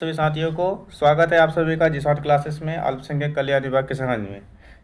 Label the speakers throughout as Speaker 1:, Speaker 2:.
Speaker 1: सभी साथियों को स्वागत है आप सभी का जिस क्लासेस में अल्पसंख्यक कल्याण विभाग के संबंध में।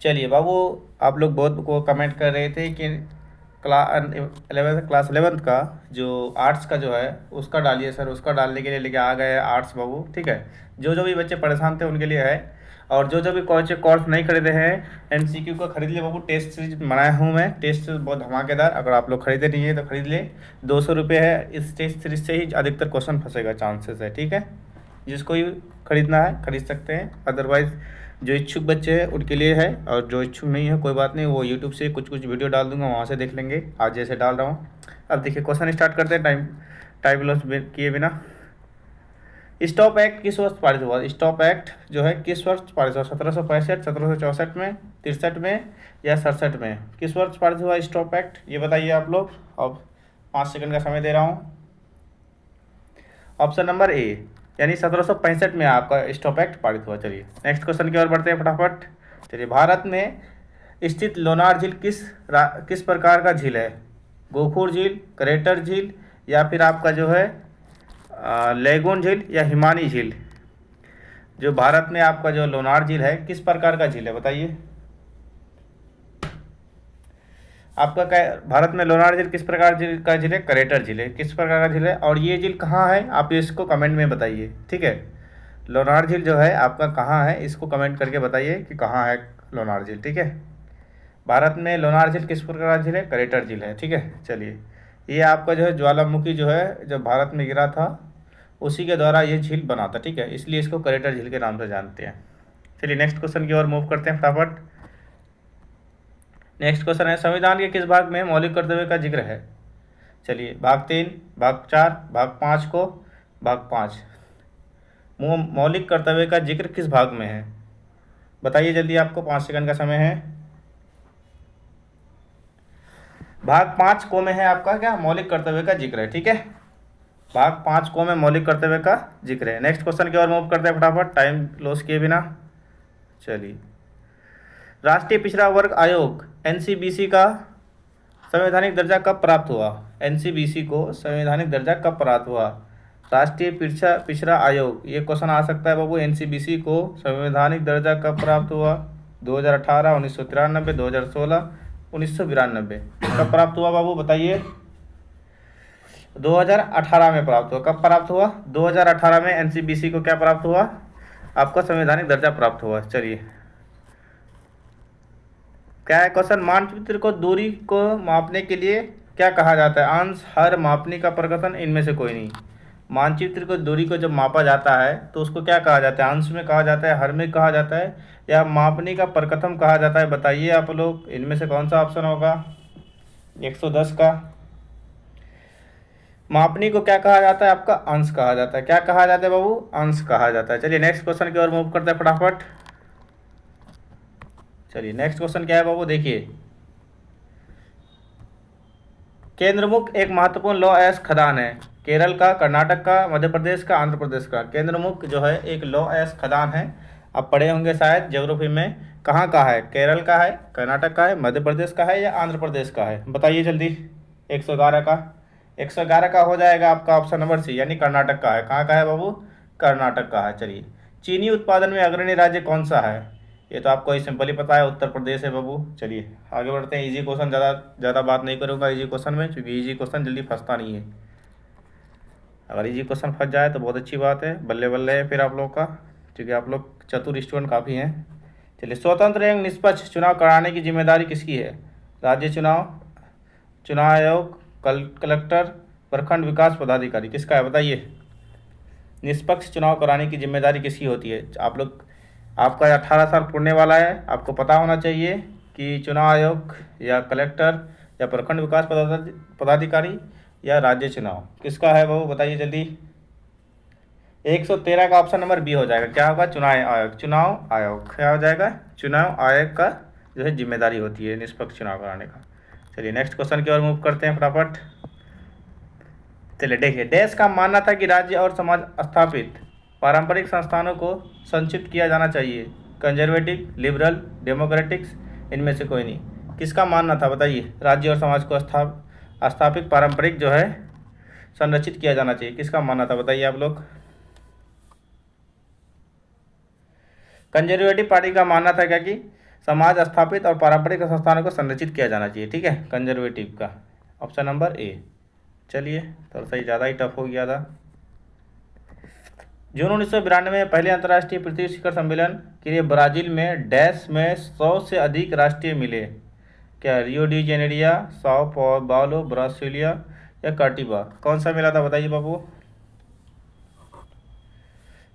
Speaker 1: चलिए बाबू, आप लोग बहुत को कमेंट कर रहे थे कि क्लास 11th का जो आर्ट्स का जो है उसका डालिए सर। उसका डालने के लिए लेके आ गए आर्ट्स बाबू, ठीक है। जो भी बच्चे परेशान थे उनके लिए है, और जो भी कोर्स नहीं खरीदे हैं MCQ का खरीद लिए बाबू। टेस्ट सीरीज बनाया हूँ मैं, टेस्ट बहुत धमाकेदार। अगर आप लोग खरीदे नहीं है तो खरीद ले, 200 रुपये है। इस टेस्ट सीरीज से ही अधिकतर क्वेश्चन फंसेगा, चांसेस है, ठीक है। जिसको ही खरीदना है खरीद सकते हैं, अदरवाइज़ जो इच्छुक बच्चे हैं उनके लिए है, और जो इच्छुक नहीं है कोई बात नहीं, वो यूट्यूब से कुछ वीडियो डाल दूंगा, वहाँ से देख लेंगे, आज जैसे डाल रहा हूँ। अब देखिए क्वेश्चन स्टार्ट करते हैं टाइम लॉस किए बिना। स्टॉप एक्ट किस वर्ष पारित हुआ? स्टॉप एक्ट जो है किस वर्ष पारित हुआ? 1765, 1764 में, 63 में या 67 में? किस वर्ष पारित हुआ स्टॉप एक्ट, ये बताइए आप लोग। अब 5 सेकंड का समय दे रहा हूँ। ऑप्शन नंबर ए यानी 1765 में आपका स्टॉप एक्ट पारित हुआ। चलिए नेक्स्ट क्वेश्चन की ओर बढ़ते हैं फटाफट। चलिए, भारत में स्थित लोनार झील किस प्रकार का झील है? गोखूर झील, करेटर झील, या फिर आपका जो है लेगून झील, या हिमानी झील? जो भारत में आपका जो लोनार झील है किस प्रकार का झील है बताइए। आपका क्या भारत में लोनार झील किस प्रकार का झील है? करेटर झील है। किस प्रकार का झील है और ये झील कहाँ है आप इसको कमेंट में बताइए, ठीक है। लोनार झील जो है आपका कहाँ है, इसको कमेंट करके बताइए कि कहाँ है लोनार झील, ठीक है। भारत में लोनार झील किस प्रकार का झील है? करेटर झील है, ठीक है। चलिए, ये आपका जो है ज्वालामुखी जो है जब भारत में गिरा था उसी के द्वारा ये झील बना था, ठीक है, इसलिए इसको करेटर झील के नाम से जानते हैं। चलिए नेक्स्ट क्वेश्चन की ओर मूव करते हैं फटाफट। नेक्स्ट क्वेश्चन है, संविधान के किस भाग में मौलिक कर्तव्य का जिक्र है? चलिए, भाग 3, भाग 4, भाग 5 को भाग 5 मौलिक कर्तव्य का जिक्र किस भाग में है बताइए जल्दी, आपको 5 सेकंड का समय है। भाग 5 को में है आपका क्या मौलिक कर्तव्य का जिक्र है, ठीक है। भाग 5 को में मौलिक कर्तव्य का जिक्र है। नेक्स्ट क्वेश्चन की ओर मूव करते हैं फटाफट, टाइम लॉस किए बिना। चलिए, राष्ट्रीय पिछड़ा वर्ग आयोग NCBC का संवैधानिक दर्जा कब प्राप्त हुआ? NCBC को संवैधानिक दर्जा कब प्राप्त हुआ? राष्ट्रीय पिछड़ा आयोग, ये क्वेश्चन आ सकता है बाबू। NCBC को संवैधानिक दर्जा कब प्राप्त हुआ? 2018, 1993, 2016, 1992? कब प्राप्त हुआ बाबू बताइए। 2018 में प्राप्त हुआ। कब प्राप्त हुआ? 2018 में NCBC को क्या प्राप्त हुआ? आपका संवैधानिक दर्जा प्राप्त हुआ। चलिए, क्या है क्वेश्चन, मानचित्र को दूरी को मापने के लिए क्या कहा जाता है? अंश, हर, मापनी का प्रकथन, इनमें से कोई नहीं। मानचित्र को दूरी को जब मापा जाता है तो उसको क्या कहा जाता है? अंश में कहा जाता है, हर में कहा जाता है, या मापनी का प्रकथन कहा जाता है? बताइए आप लोग, इनमें से कौन सा ऑप्शन होगा? 110 का मापनी को क्या कहा जाता है? आपका अंश कहा जाता है। क्या कहा जाता है बाबू? अंश कहा जाता है। चलिए नेक्स्ट क्वेश्चन की ओर मूव करते हैं फटाफट। चलिए नेक्स्ट क्वेश्चन क्या है बाबू, देखिए। केंद्रमुख एक महत्वपूर्ण लौह अयस्क खदान है, केरल का, कर्नाटक का, मध्य प्रदेश का, आंध्र प्रदेश का? केंद्रमुख जो है एक लौह अयस्क खदान है, आप पढ़े होंगे शायद ज्योग्राफी में। कहाँ का है? केरल का है, कर्नाटक का है, मध्य प्रदेश का है, या आंध्र प्रदेश का है? बताइए जल्दी। 111 का 111 का हो जाएगा आपका ऑप्शन नंबर सी, यानी कर्नाटक का है। कहाँ का है बाबू? कर्नाटक का है। चलिए, चीनी उत्पादन में अग्रणी राज्य कौन सा है? ये तो आपको सिंपल ही पता है, उत्तर प्रदेश है बाबू। चलिए आगे बढ़ते हैं। इजी क्वेश्चन, ज़्यादा बात नहीं करूँगा इजी क्वेश्चन में, क्योंकि इजी क्वेश्चन जल्दी फंसता नहीं है। अगर इजी क्वेश्चन फंस जाए तो बहुत अच्छी बात है, बल्ले बल्ले है फिर आप लोग का, क्योंकि आप लोग चतुर स्टूडेंट काफ़ी हैं। चलिए, स्वतंत्र एवं निष्पक्ष चुनाव कराने की जिम्मेदारी किसकी है? राज्य चुनाव आयोग, कलेक्टर, प्रखंड विकास पदाधिकारी? किसका है बताइए। निष्पक्ष चुनाव कराने की जिम्मेदारी किसकी होती है? आप लोग, आपका 18 साल पूरने वाला है, आपको पता होना चाहिए कि चुनाव आयोग या कलेक्टर या प्रखंड विकास पदाधिकारी या राज्य चुनाव किसका है वो बताइए जल्दी। 113 का ऑप्शन नंबर बी हो जाएगा। क्या होगा? चुनाव आयोग। चुनाव आयोग क्या हो जाएगा? चुनाव आयोग का जो है जिम्मेदारी होती है निष्पक्ष चुनाव कराने का। चलिए नेक्स्ट क्वेश्चन की ओर मूव करते हैं फटाफट। चलिए देखिए, देश का मानना था कि राज्य और समाज स्थापित पारंपरिक संस्थानों को संक्षिप्त किया जाना चाहिए। कंजर्वेटिव, लिबरल, डेमोक्रेटिक्स, इनमें से कोई नहीं। किसका मानना था बताइए? राज्य और समाज को स्थापित पारंपरिक जो है संरक्षित किया जाना चाहिए। किसका मानना था बताइए आप लोग। कंजर्वेटिव पार्टी का मानना था क्या कि समाज स्थापित और पारंपरिक संस्थानों को संरक्षित किया जाना चाहिए, ठीक है, कंजर्वेटिव का ऑप्शन नंबर ए। चलिए थोड़ा सा ज़्यादा ही टफ हो गया था। जून 1992 में पहले अंतर्राष्ट्रीय पृथ्वी शिखर सम्मेलन के लिए ब्राजील में डैश में 100 से अधिक राष्ट्रीय मिले। क्या Rio de Janeiro, Sao Paulo, Brasilia या कार्टिबा? कौन सा मिला था बताइए बाबू?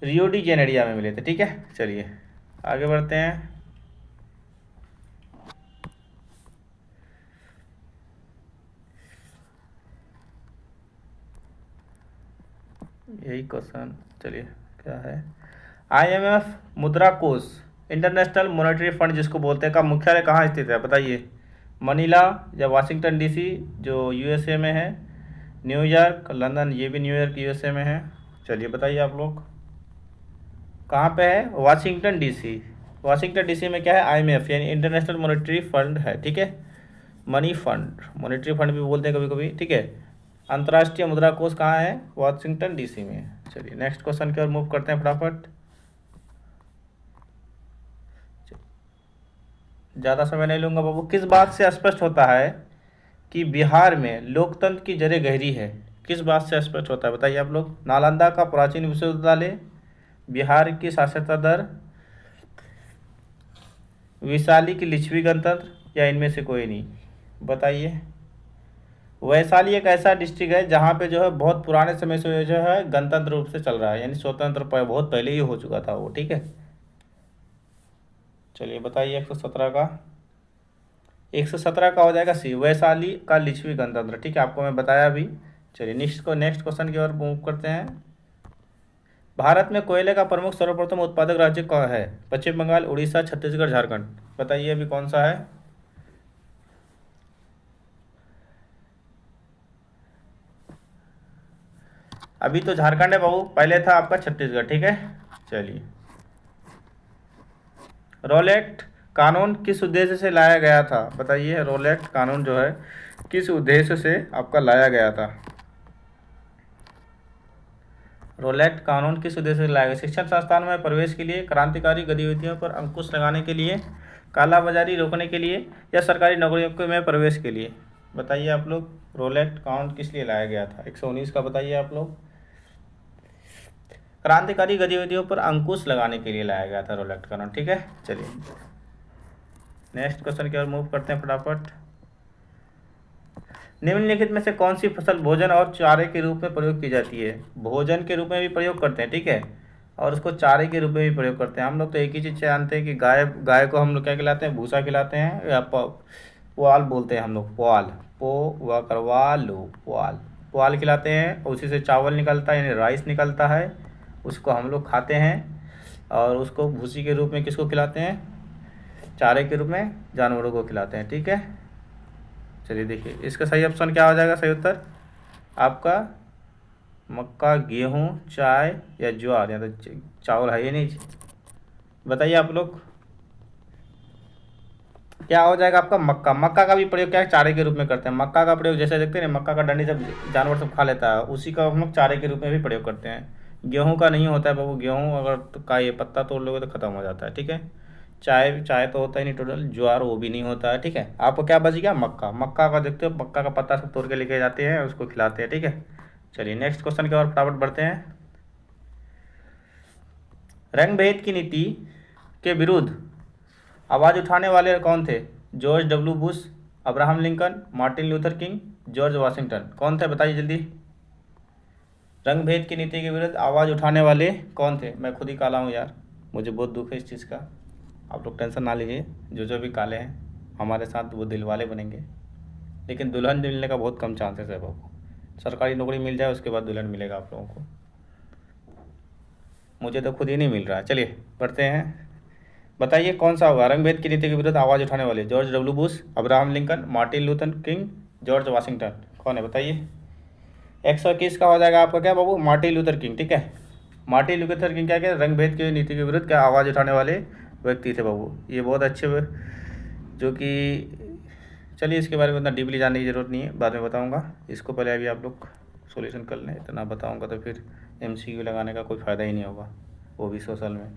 Speaker 1: रियो डी जेनेरिया में मिले थे, ठीक है। चलिए आगे बढ़ते हैं। यही क्वेश्चन, चलिए क्या है? IMF मुद्रा कोष, इंटरनेशनल मॉनेटरी फंड जिसको बोलते हैं, का मुख्यालय कहाँ स्थित है बताइए? मनीला या वाशिंगटन DC जो USA में है, न्यूयॉर्क, लंदन, ये भी न्यूयॉर्क USA में है। चलिए बताइए आप लोग कहाँ पे है? Washington DC। वाशिंगटन DC में क्या है? IMF यानी इंटरनेशनल मॉनेटरी फंड है, ठीक है। मनी फंड, मॉनेटरी फंड भी बोलते हैं कभी कभी, ठीक है। अंतर्राष्ट्रीय मुद्रा कोष कहाँ है? वाशिंगटन DC में। चलिए नेक्स्ट क्वेश्चन की ओर मूव करते हैं फटाफट। ज़्यादा समय नहीं लूँगा बाबू। किस बात से स्पष्ट होता है कि बिहार में लोकतंत्र की जड़ें गहरी है? किस बात से स्पष्ट होता है बताइए आप लोग? नालंदा का प्राचीन विश्वविद्यालय, बिहार की साक्षरता दर, वैशाली की लिच्छवी गणतंत्र, या इनमें से कोई नहीं? बताइए। वैशाली एक ऐसा डिस्ट्रिक्ट है जहाँ पे जो है बहुत पुराने समय से जो है गणतंत्र रूप से चल रहा है, यानी स्वतंत्र बहुत पहले ही हो चुका था वो, ठीक है। चलिए बताइए 117 का। 117 का हो जाएगा सी, वैशाली का लिच्छवी गणतंत्र, ठीक है, आपको मैं बताया भी। चलिए नेक्स्ट क्वेश्चन की ओर मूव करते हैं। भारत में कोयले का प्रमुख सर्वप्रथम उत्पादक राज्य कौन है? पश्चिम बंगाल, उड़ीसा, छत्तीसगढ़, झारखंड? बताइए अभी कौन सा है? अभी तो झारखंड है बाबू, पहले था आपका छत्तीसगढ़, ठीक है। चलिए रोलेट कानून किस उद्देश्य से लाया गया था बताइए? रोलेट कानून जो है किस उद्देश्य से आपका लाया गया था? रोलेट कानून किस उद्देश्य से लाया गया? शिक्षण संस्थान में प्रवेश के लिए, क्रांतिकारी गतिविधियों पर अंकुश लगाने के लिए, कालाबाजारी रोकने के लिए, या सरकारी नौकरियों में प्रवेश के लिए? बताइए आप लोग रोलेट कानून किस लिए लाया गया था? 119 का बताइए आप लोग। क्रांतिकारी गतिविधियों पर अंकुश लगाने के लिए लाया गया था रोलेट कानून, ठीक है। चलिए नेक्स्ट क्वेश्चन की ओर मूव करते हैं फटाफट। निम्नलिखित में से कौन सी फसल भोजन और चारे के रूप में प्रयोग की जाती है? भोजन के रूप में भी प्रयोग करते हैं, ठीक है, और उसको चारे के रूप में भी प्रयोग करते हैं। हम लोग तो एक ही चीज़ जानते हैं कि गाय को हम लोग क्या खिलाते हैं? भूसा खिलाते हैं, या पुआल बोलते हैं हम लोग, पुआल, पुआल पुआल खिलाते हैं, उसी से चावल निकलता है यानी राइस निकलता है, उसको हम लोग खाते हैं। और उसको भूसी के रूप में किसको खिलाते हैं? चारे के रूप में जानवरों को खिलाते हैं, ठीक है। चलिए देखिए इसका सही ऑप्शन क्या हो जाएगा? सही उत्तर आपका मक्का, गेहूँ, चाय या ज्वार, या तो चावल है ही नहीं। बताइए आप लोग क्या हो जाएगा आपका? मक्का। मक्का का भी प्रयोग क्या है? चारे के रूप में करते हैं। मक्का का प्रयोग जैसे देखते हैं ना, मक्का का डंडी सब जानवर सब खा लेता है, उसी का हम लोग चारे के रूप में भी प्रयोग करते हैं। गेहूँ का नहीं होता है बाबू, गेहूँ अगर तो का ये पत्ता तोड़ लोगे तो ख़त्म हो जाता है, ठीक है। चाय चाय तो होता ही नहीं टोटल, ज्वार वो भी नहीं होता है, ठीक है। आपको क्या बच गया? मक्का। मक्का का देखते हो, मक्का का पत्ता सब तोड़ के लेके जाते हैं, उसको खिलाते हैं, ठीक है। चलिए नेक्स्ट क्वेश्चन की ओर फटाफट बढ़ते हैं। रंग भेद की नीति के विरुद्ध आवाज़ उठाने वाले कौन थे? George W Bush, Abraham Lincoln, Martin Luther king, George Washington? कौन थे बताइए जल्दी? रंग भेद की नीति के विरुद्ध आवाज़ उठाने वाले कौन थे? मैं खुद ही काला हूँ यार, मुझे बहुत दुख है इस चीज़ का। आप लोग टेंशन ना लीजिए, जो भी काले हैं हमारे साथ वो दिल वाले बनेंगे, लेकिन दुल्हन मिलने का बहुत कम चांसेस है बाबू। सरकारी नौकरी मिल जाए उसके बाद दुल्हन मिलेगा आप लोगों को, मुझे तो खुद ही नहीं मिल रहा है। चलिए बढ़ते हैं, बताइए कौन सा होगा? रंग भेद की नीति के विरुद्ध आवाज़ उठाने वाले George W Bush, Abraham Lincoln, Martin Luther king, George Washington? कौन है बताइए? 121 का हो जाएगा आपका क्या बाबू? मार्टिन लूथर किंग, ठीक है। मार्टिन लूथर किंग क्या रंग भेद की नीति के विरुद्ध क्या आवाज़ उठाने वाले व्यक्ति थे बाबू, ये बहुत अच्छे जो कि, चलिए इसके बारे में उतना डीपली जानने की ज़रूरत नहीं है, बाद में बताऊंगा। इसको पहले अभी आप लोग सॉल्यूशन कर लें, इतना बताऊंगा तो फिर MCQ लगाने का कोई फ़ायदा ही नहीं होगा, वो भी सोशल में।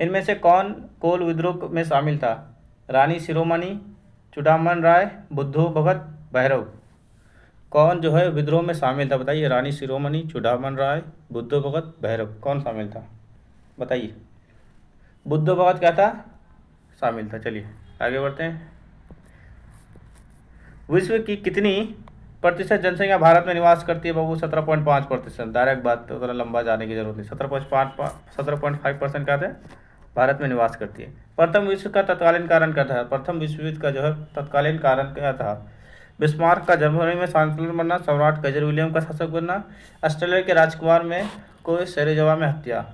Speaker 1: इनमें से कौन कोल विद्रोह में शामिल था? रानी शिरोमणि, चुड़ामन राय, बुद्धू भगत, भैरव। कौन जो है विद्रोह में शामिल था बताइए? रानी शिरोमणि, चुड़ामन राय, बुद्धू भगत, भैरव, कौन शामिल था बताइए? बुद्धू भगत क्या था? शामिल था। चलिए आगे बढ़ते हैं। विश्व की कितनी प्रतिशत जनसंख्या भारत में निवास करती है बाबू? 17.5%। डायरेक्ट बात, तो थोड़ा लंबा जाने की जरूरत नहीं। 17.5% क्या था? भारत में निवास करती है। प्रथम विश्व का तत्कालीन कारण क्या था? प्रथम विश्व युद्ध का जो है तत्कालीन कारण क्या था? बिस्मार्क का जर्मनी में चांसलर बनना, सम्राट कजर विलियम का शासक बनना, ऑस्ट्रेलिया के राजकुमार में को सेरेजवा में हत्या।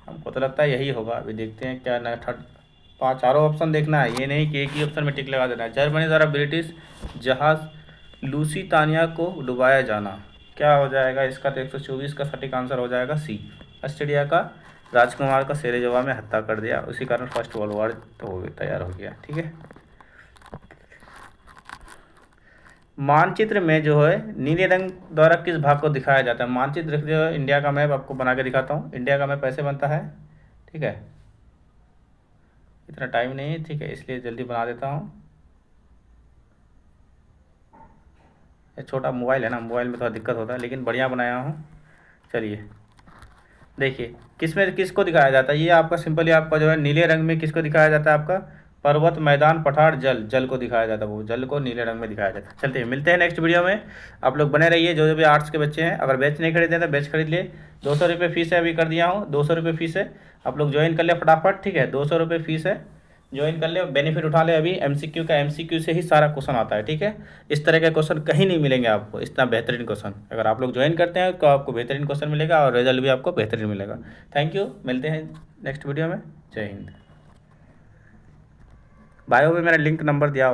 Speaker 1: हमको तो लगता है यही होगा, अभी देखते हैं क्या ना। थर्ड पाँच चारों ऑप्शन देखना है, ये नहीं कि एक ही ऑप्शन में टिक लगा देना है। जर्मनी द्वारा ब्रिटिश जहाज लूसितानिया को डुबाया जाना, क्या हो जाएगा इसका? तो 124 का सटीक आंसर हो जाएगा सी। ऑस्ट्रेलिया का राजकुमार का सेरेजवा में हत्या कर दिया, उसी कारण फर्स्ट वर्ल्ड वॉर तो तैयार हो गया। ठीक है। मानचित्र में जो है नीले रंग द्वारा किस भाग को दिखाया जाता है? मानचित्र जो है इंडिया का मैप आपको बना के दिखाता हूँ। इंडिया का मैप ऐसे बनता है, ठीक है। इतना टाइम नहीं है, ठीक है, इसलिए जल्दी बना देता हूँ। ये छोटा मोबाइल है ना, मोबाइल में थोड़ा दिक्कत होता है, लेकिन बढ़िया बनाया हूँ। चलिए देखिए किस में किसको दिखाया जाता है। ये आपका सिंपली आपका जो है नीले रंग में किसको दिखाया जाता है? आपका पर्वत, मैदान, पठार, जल। जल को दिखाया जाता है, वो जल को नीले रंग में दिखाया जाता है। चलते हैं, मिलते हैं नेक्स्ट वीडियो में। आप लोग बने रहिए। जो भी आर्ट्स के बच्चे हैं, अगर बैच नहीं खरीदे तो बैच खरीद लिए। 200 रुपये फीस है, अभी कर दिया हूँ। 200 रुपये फीस है, आप लोग ज्वाइन कर ले फटाफट। ठीक है, 200 रुपये फीस है, ज्वाइन कर ले, बेनिफिट उठा ले। अभी एमसीक्यू का, एमसीक्यू से ही सारा क्वेश्चन आता है। ठीक है, इस तरह के क्वेश्चन कहीं नहीं मिलेंगे आपको, इतना बेहतरीन क्वेश्चन। अगर आप लोग ज्वाइन करते हैं तो आपको बेहतरीन क्वेश्चन मिलेगा और रिजल्ट भी आपको बेहतरीन मिलेगा। थैंक यू, मिलते हैं नेक्स्ट वीडियो में। जय हिंद। बायो में मेरा लिंक नंबर दिया हुआ